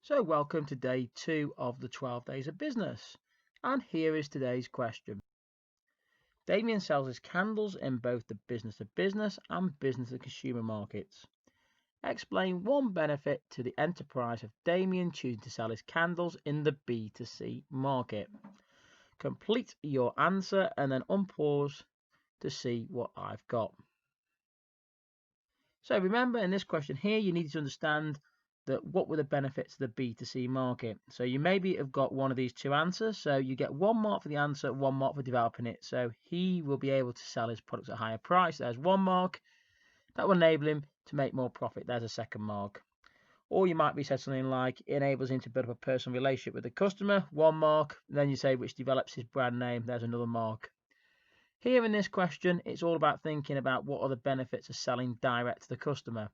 So, welcome to day 2 of the 12 days of business. And here is today's question. Damien sells his candles in both the business to business and business to consumer markets. Explain one benefit to the enterprise of Damien choosing to sell his candles in the B2C market. Complete your answer and then unpause to see what I've got. So remember, in this question here, you need to understand that what were the benefits of the B2C market. So you maybe have got one of these two answers. So you get 1 mark for the answer, 1 mark for developing it. So he will be able to sell his products at a higher price. There's 1 mark. That will enable him to make more profit. There's a 2nd mark. Or you might be said something like, it enables him to build up a personal relationship with the customer, 1 mark. Then you say, which develops his brand name. There's another mark. Here in this question, it's all about thinking about what are the benefits of selling direct to the customer.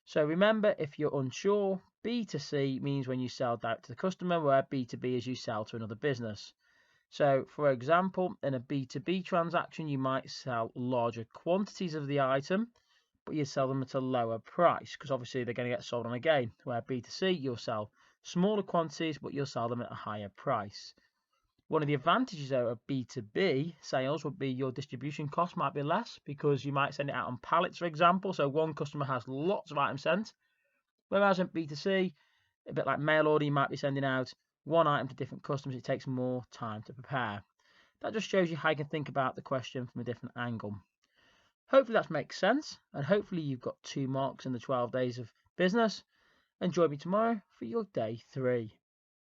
So remember, if you're unsure, B2C means when you sell direct to the customer, where B2B is you sell to another business. So for example, in a B2B transaction, you might sell larger quantities of the item, but you sell them at a lower price because obviously they're going to get sold on again. Where B2C, you'll sell smaller quantities, but you'll sell them at a higher price. One of the advantages though of B2B sales would be your distribution cost might be less because you might send it out on pallets, for example. So one customer has lots of items sent. Whereas in B2C, a bit like mail order, you might be sending out one item to different customers. It takes more time to prepare. That just shows you how you can think about the question from a different angle. Hopefully that makes sense. And hopefully you've got 2 marks in the 12 days of business. And join me tomorrow for your day 3.